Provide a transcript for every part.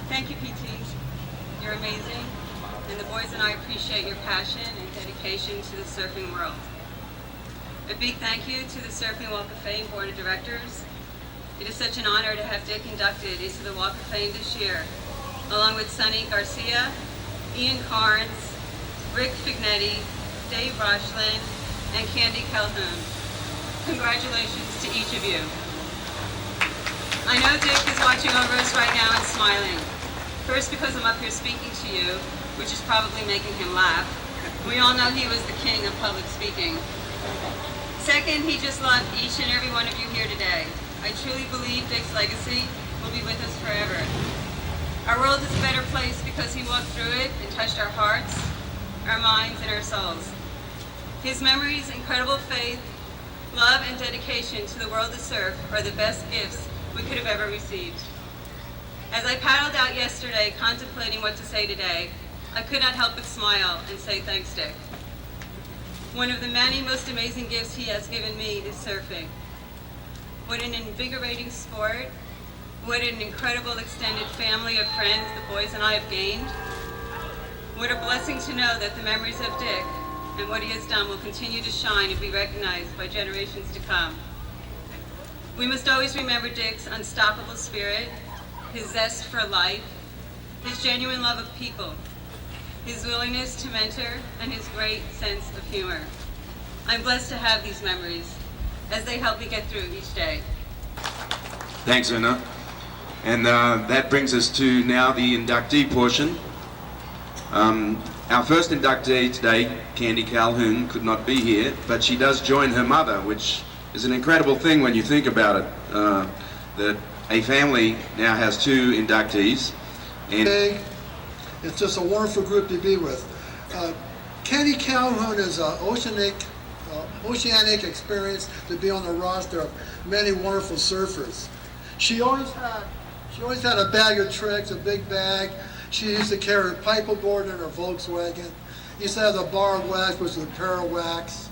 Thank you, PT. You're amazing, and the boys and I appreciate your passion and dedication to the surfing world. A big thank you to the Surfing Walk of Fame Board of Directors. It is such an honor to have Dick inducted into the Walk of Fame this year, along with Sonny Garcia, Ian Carnes, Rick Fignetti, Dave Rochlin, and Candy Calhoun. Congratulations to each of you. I know Dick is watching over us right now and smiling. First, because I'm up here speaking to you, which is probably making him laugh. We all know he was the king of public speaking. Second, he just loved each and every one of you here today. I truly believe Dick's legacy will be with us forever. Our world is a better place because he walked through it and touched our hearts, our minds, and our souls. His memories, incredible faith, love, and dedication to the world of surf are the best gifts we could have ever received. As I paddled out yesterday, contemplating what to say today, I could not help but smile and say thanks, Dick. One of the many most amazing gifts he has given me is surfing. What an invigorating sport. What an incredible extended family of friends the boys and I have gained. What a blessing to know that the memories of Dick and what he has done will continue to shine and be recognized by generations to come. We must always remember Dick's unstoppable spirit, his zest for life, his genuine love of people, his willingness to mentor, and his great sense of humor. I'm blessed to have these memories as they help me get through each day. Thanks, Una. And that brings us to now the inductee portion. Our first inductee today, Candy Calhoun, could not be here, but she does join her mother, which is an incredible thing when you think about it. That a family now has two inductees. And it's just a wonderful group to be with. Candy Calhoun is an oceanic experience to be on the roster of many wonderful surfers. She always had a bag of tricks, a big bag. She used to carry a paddleboard in her Volkswagen. Used to have the bar wax, which was a pair of wax.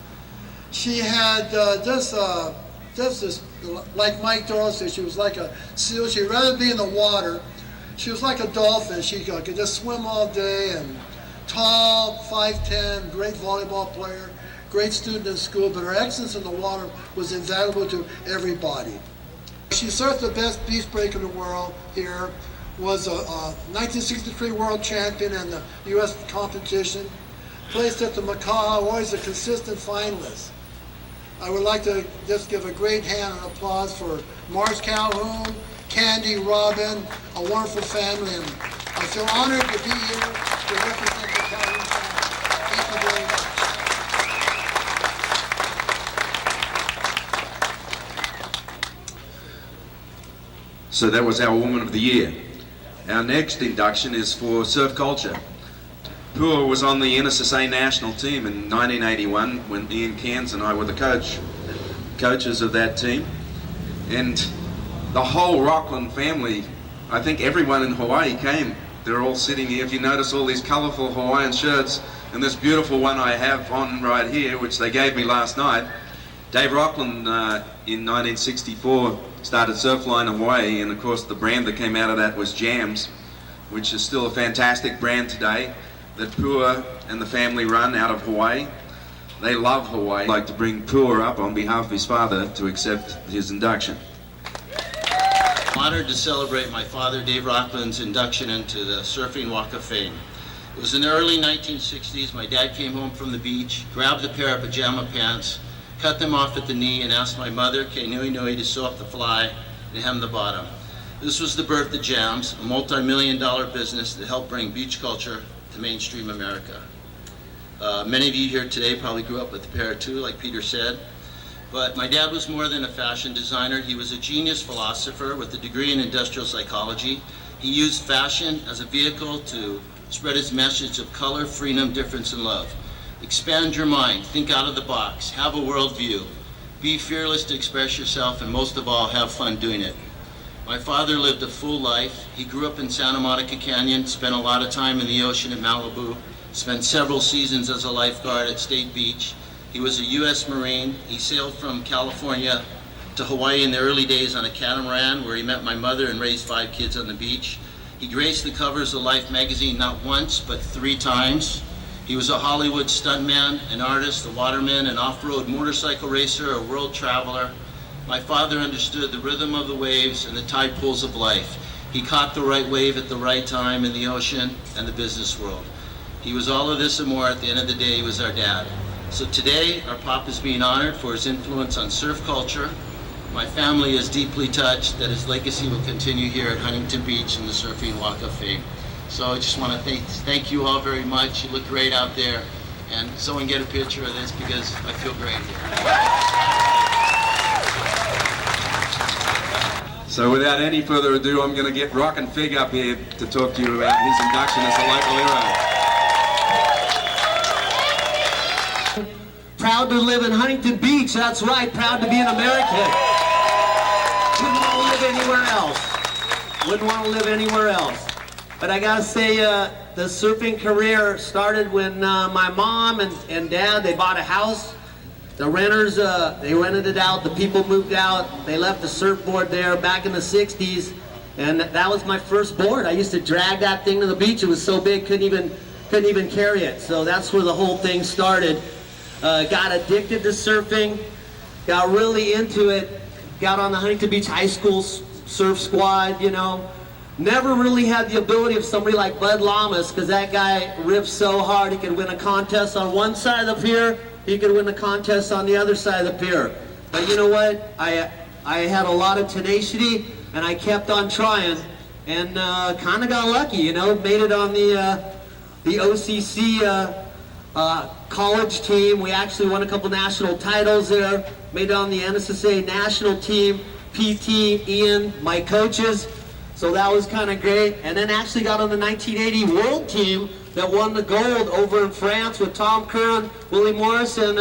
She had just this, like Mike Dorsey, she was like a seal. She'd rather be in the water. She was like a dolphin. She could just swim all day, and tall, 5'10", great volleyball player, great student in school, but her excellence in the water was invaluable to everybody. She surfed the best beach break in the world here, was a 1963 world champion in the U.S. competition, placed at the Macau, always a consistent finalist. I would like to just give a great hand and applause for Mars Calhoun, Candy, Robin, a wonderful family, and I feel honored to be here to represent the Calhoun family. Thank you very much. so that was our Woman of the Year. Our next induction is for surf culture. Pua was on the NSSA national team in 1981 when Ian Cairns and I were the coaches of that team. And the whole Rockland family, I think everyone in Hawaii came. They're all sitting here. If you notice all these colorful Hawaiian shirts, and this beautiful one I have on right here, which they gave me last night. Dave Rockland in 1964 started Surfline Hawaii, and of course the brand that came out of that was Jams, which is still a fantastic brand today that Pua and the family run out of Hawaii. They love Hawaii. I'd like to bring Pua up on behalf of his father to accept his induction. I'm honored to celebrate my father, Dave Rockland's induction into the Surfing Walk of Fame. It was in the early 1960s. My dad came home from the beach, grabbed a pair of pajama pants, cut them off at the knee, and asked my mother, Kay Nui Nui, to sew up the fly and hem the bottom. This was the birth of Jams, a multi-million-dollar business that helped bring beach culture to mainstream America. Many of you here today probably grew up with a pair too, like Peter said. But my dad was more than a fashion designer. He was a genius philosopher with a degree in industrial psychology. He used fashion as a vehicle to spread his message of color, freedom, difference, and love. Expand your mind, think out of the box, have a worldview, be fearless to express yourself, and most of all, have fun doing it. My father lived a full life. He grew up in Santa Monica Canyon, spent a lot of time in the ocean at Malibu, spent several seasons as a lifeguard at State Beach. He was a U.S. Marine. He sailed from California to Hawaii in the early days on a catamaran where he met my mother and raised 5 kids on the beach. He graced the covers of Life magazine not once, but 3 times. He was a Hollywood stuntman, an artist, a waterman, an off-road motorcycle racer, a world traveler. My father understood the rhythm of the waves and the tide pools of life. He caught the right wave at the right time in the ocean and the business world. He was all of this and more. At the end of the day, he was our dad. So today, our pop is being honored for his influence on surf culture. My family is deeply touched that his legacy will continue here at Huntington Beach in the Surfing Walk of Fame. So I just want to thank you all very much. You look great out there. And someone get a picture of this because I feel great here. So without any further ado, I'm going to get Rockin' Fig up here to talk to you about his induction as a local hero. Proud to live in Huntington Beach, that's right, proud to be an American. Wouldn't want to live anywhere else. Wouldn't want to live anywhere else. But I gotta say, the surfing career started when my mom and dad, they bought a house. The renters, they rented it out, the people moved out, they left the surfboard there back in the 60s, and that was my first board. I used to drag that thing to the beach. It was so big, couldn't even carry it. So that's where the whole thing started. Got addicted to surfing, got really into it, got on the Huntington Beach High School surf squad, you know. Never really had the ability of somebody like Bud Lamas, because that guy ripped so hard he could win a contest on one side of the pier, he could win a contest on the other side of the pier. But you know what? I had a lot of tenacity, and I kept on trying, and kind of got lucky, you know. Made it on the OCC college team. We actually won a couple national titles there. Made it on the NSSA national team. PT, Ian, my coaches. So that was kind of great. And then actually got on the 1980 world team that won the gold over in France with Tom Curran, Willie Morris, and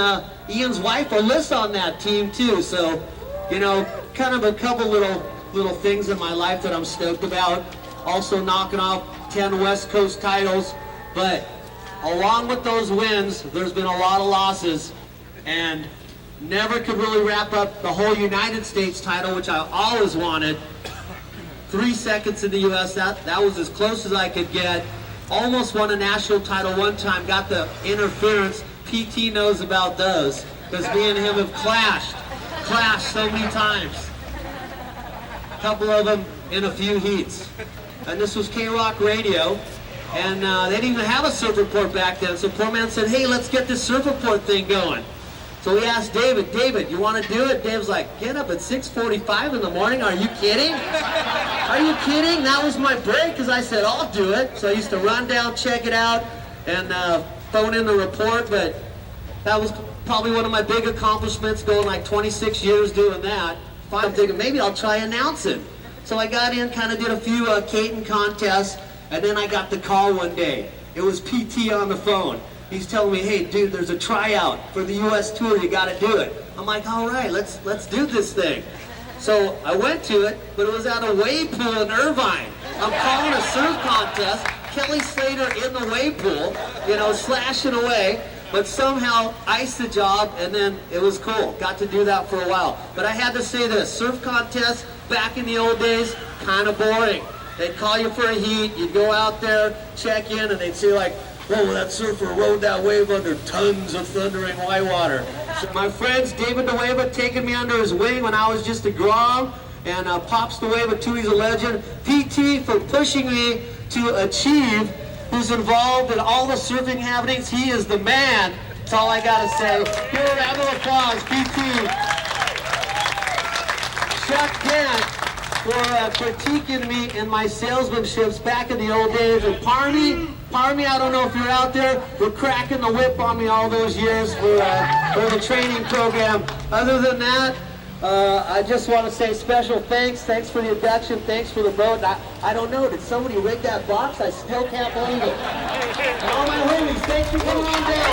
Ian's wife Alyssa on that team too. So, you know, kind of a couple little things in my life that I'm stoked about. Also knocking off 10 West Coast titles. But along with those wins, there's been a lot of losses, and never could really wrap up the whole United States title, which I always wanted. 3 seconds in the U.S., that was as close as I could get. Almost won a national title one time, got the interference. PT knows about those, because me and him have clashed so many times. A couple of them in a few heats. And this was K-Rock Radio. And they didn't even have a surf report back then, so poor man said, hey, let's get this surf report thing going. So we asked David, you want to do it? Dave's like, get up at 6:45 in the morning, are you kidding? Are you kidding? That was my break, because I said, I'll do it. So I used to run down, check it out, and phone in the report, but that was probably one of my big accomplishments, going like 26 years doing that. I'm thinking, maybe I'll try announcing. So I got in, kind of did a few Caton contests, and then I got the call one day. It was PT on the phone. He's telling me, hey, dude, there's a tryout for the U.S. tour. You got to do it. I'm like, all right, let's do this thing. So I went to it, but it was at a wave pool in Irvine. I'm calling a surf contest. Kelly Slater in the wave pool, you know, slashing away, but somehow iced the job, and then it was cool. Got to do that for a while. But I had to say this, surf contests back in the old days, kind of boring. They'd call you for a heat, you'd go out there, check in, and they'd say like, whoa, that surfer rode that wave under tons of thundering whitewater. So my friends, David DeWeva, taking me under his wing when I was just a grom, and Pops DeWeva too, he's a legend. PT for pushing me to achieve, who's involved in all the surfing happenings. He is the man. That's all I gotta say. Give a round of applause, PT. Chuck Kent for critiquing me in my salesmanships back in the old days. And Parmy, I don't know if you're out there, for cracking the whip on me all those years for the training program. Other than that, I just want to say special thanks. Thanks for the induction. Thanks for the vote. I don't know, did somebody rig that box? I still can't believe it. And all my homies, thanks for coming on down.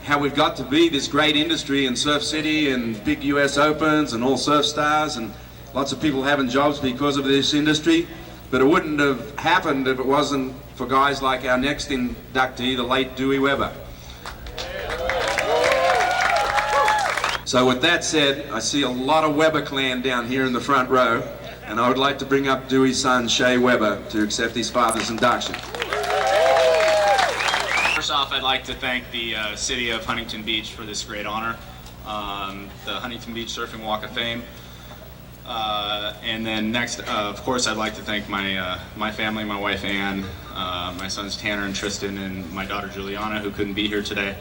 How we've got to be this great industry in Surf City and big US Opens and all surf stars, and lots of people having jobs because of this industry. but it wouldn't have happened if it wasn't for guys like our next inductee, the late Dewey Weber. So with that said, I see a lot of Weber clan down here in the front row, and I would like to bring up Dewey's son, Shea Weber, to accept his father's induction. First off, I'd like to thank the city of Huntington Beach for this great honor, the Huntington Beach Surfing Walk of Fame. And then next, of course, I'd like to thank my family, my wife Ann, my sons Tanner and Tristan, and my daughter Juliana, who couldn't be here today.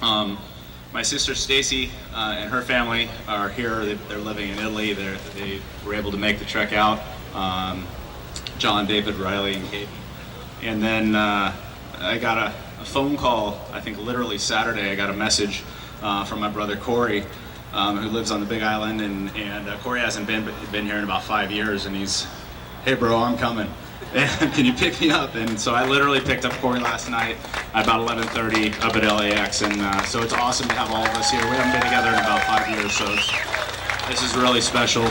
My sister Stacy and her family are here. They're living in Italy. They were able to make the trek out. John, David, Riley, and Kate. And then I got a phone call, I think literally Saturday. I got a message from my brother Corey, who lives on the Big Island, and Corey hasn't been here in about 5 years, and he's, hey bro, I'm coming. Can you pick me up? And so I literally picked up Corey last night at about 11:30 up at LAX, and so it's awesome to have all of us here. We haven't been together in about 5 years, so this is really special.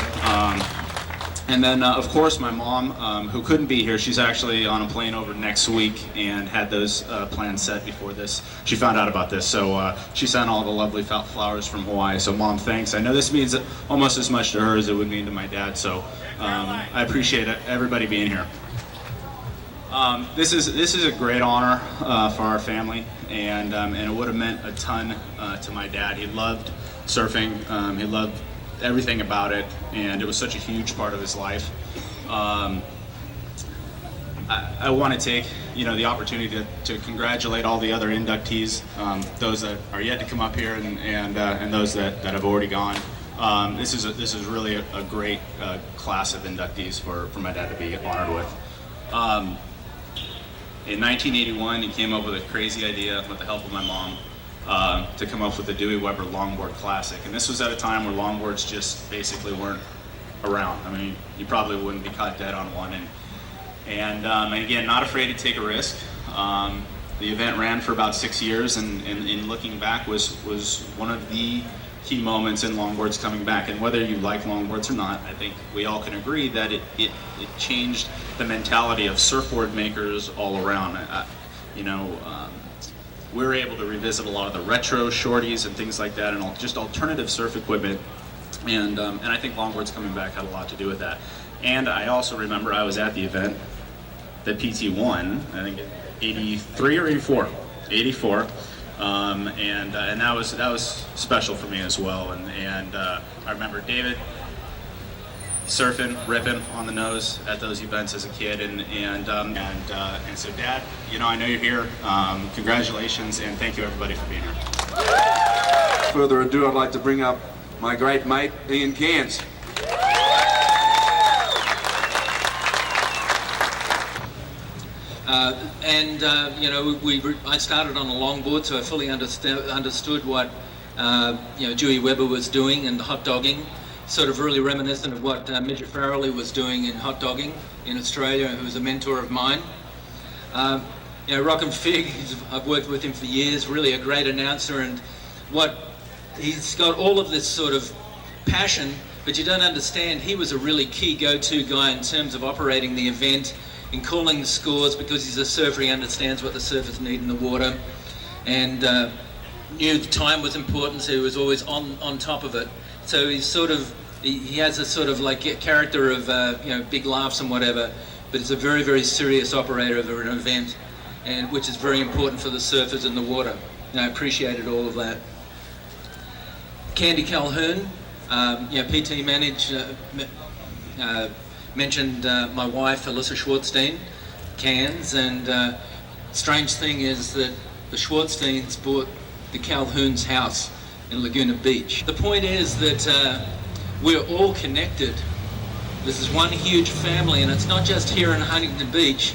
And then, of course, my mom, who couldn't be here, she's actually on a plane over next week and had those plans set before this. She found out about this, so she sent all the lovely flowers from Hawaii. So, Mom, thanks. I know this means almost as much to her as it would mean to my dad, so I appreciate everybody being here. This is a great honor for our family, and it would have meant a ton to my dad. He loved surfing. He loved everything about it, and it was such a huge part of his life. I want to take the opportunity to congratulate all the other inductees, those that are yet to come up here, and those that have already gone. This is really a great class of inductees for my dad to be honored with. In 1981, he came up with a crazy idea with the help of my mom to come up with the Dewey Weber Longboard Classic. And this was at a time where longboards just basically weren't around. I mean, you probably wouldn't be caught dead on one. And again, not afraid to take a risk. The event ran for about 6 years, and in looking back was one of the key moments in longboards coming back. And whether you like longboards or not, I think we all can agree that it changed the mentality of surfboard makers all around. We were able to revisit a lot of the retro shorties and things like that, and just alternative surf equipment. And I think longboards coming back had a lot to do with that. And I also remember I was at the event that PT won, I think 83 or 84, 84. And that was special for me as well. And I remember David surfing, ripping on the nose at those events as a kid, and so Dad, I know you're here. Congratulations, and thank you everybody for being here. Without further ado, I'd like to bring up my great mate Ian Cairns. I started on a longboard, so I fully understood what Dewey Weber was doing in the hot dogging, sort of really reminiscent of what Midget Farrelly was doing in hot dogging in Australia, who was a mentor of mine. Rock and Fig, I've worked with him for years, really a great announcer, and he's got all of this sort of passion, but you don't understand, he was a really key go-to guy in terms of operating the event, in calling the scores, because he's a surfer, he understands what the surfers need in the water, and knew the time was important, so he was always on top of it. So he has a sort of like a character of big laughs and whatever, but he's a very, very serious operator of an event, and which is very important for the surfers in the water. And I appreciated all of that. Candy Calhoun, PT mentioned my wife, Alyssa Schwartzstein, Cairns, and strange thing is that the Schwartzsteins bought the Calhoun's house in Laguna Beach. The point is that we're all connected. This is one huge family, and it's not just here in Huntington Beach.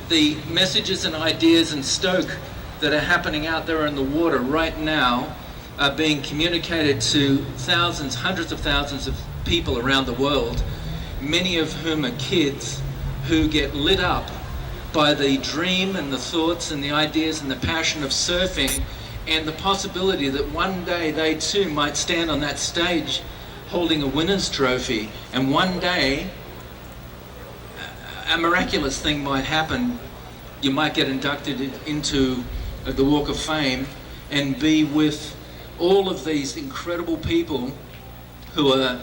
The messages and ideas in Stoke that are happening out there in the water right now are being communicated to thousands, hundreds of thousands of people around the world, many of whom are kids who get lit up by the dream and the thoughts and the ideas and the passion of surfing, and the possibility that one day they too might stand on that stage holding a winner's trophy, and one day a miraculous thing might happen. You might get inducted into the Walk of Fame and be with all of these incredible people who are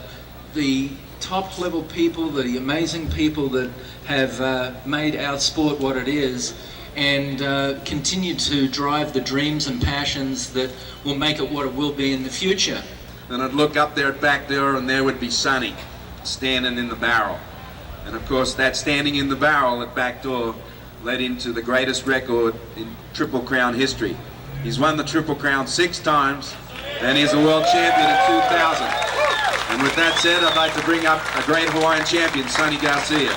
the top level people, the amazing people that have made our sport what it is, and continue to drive the dreams and passions that will make it what it will be in the future. And I'd look up there at back door, and there would be Sonny standing in the barrel. And of course, that standing in the barrel at back door led him to the greatest record in Triple Crown history. He's won the Triple Crown 6 times, and he's a world champion in 2000. And with that said, I'd like to bring up a great Hawaiian champion, Sonny Garcia.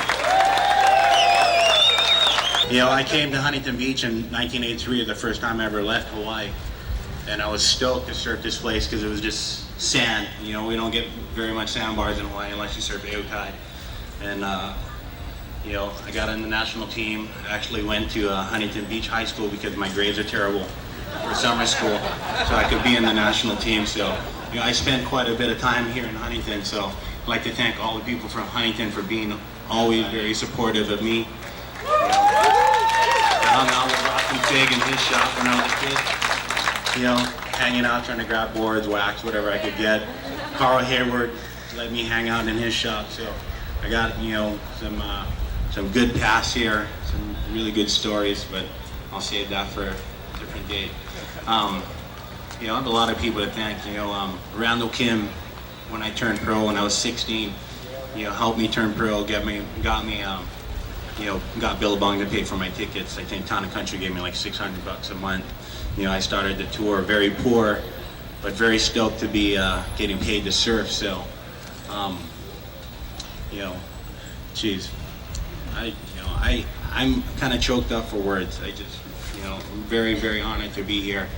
You know, I came to Huntington Beach in 1983, the first time I ever left Hawaii. And I was stoked to surf this place because it was just sand. You know, we don't get very much sandbars in Hawaii unless you surf Aokai. And, you know, I got in the national team. I actually went to Huntington Beach High School because my grades are terrible for summer school. So I could be in the national team. So, you know, I spent quite a bit of time here in Huntington. So I'd like to thank all the people from Huntington for being always very supportive of me. I hung out with Rocky Fig in his shop when I was a kid. You know, hanging out, trying to grab boards, wax, whatever I could get. Carl Hayward let me hang out in his shop, so I got, you know, some good past here, some really good stories, but I'll save that for a different day. You know, I have a lot of people to thank. You know, Randall Kim, when I turned pro when I was 16, you know, helped me turn pro, got me, you know, got Billabong to pay for my tickets. I think Town & Country gave me like $600 a month. You know, I started the tour very poor, but very stoked to be getting paid to surf. So, you know, geez, I'm kind of choked up for words. I just, you know, I'm very, very honored to be here.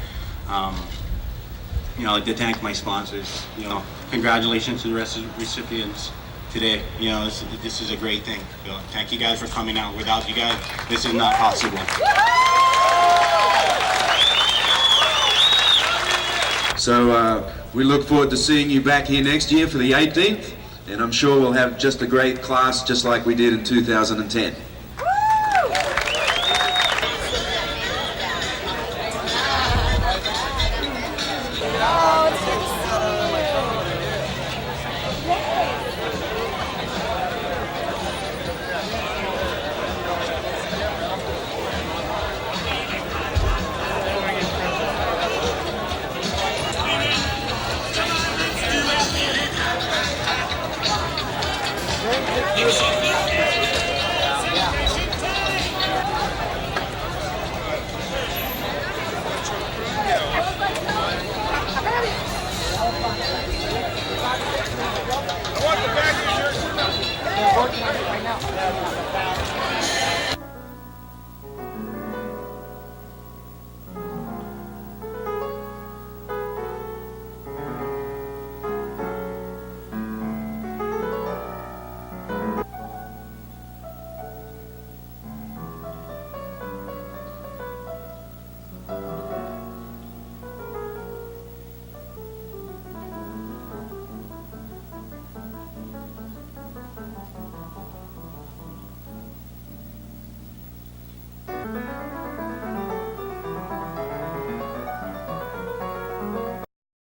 You know, I'd like to thank my sponsors. You know, congratulations to the rest of the recipients today. You know, this is a great thing. So thank you guys for coming out. Without you guys, this is not possible. So we look forward to seeing you back here next year for the 18th, and I'm sure we'll have just a great class just like we did in 2010.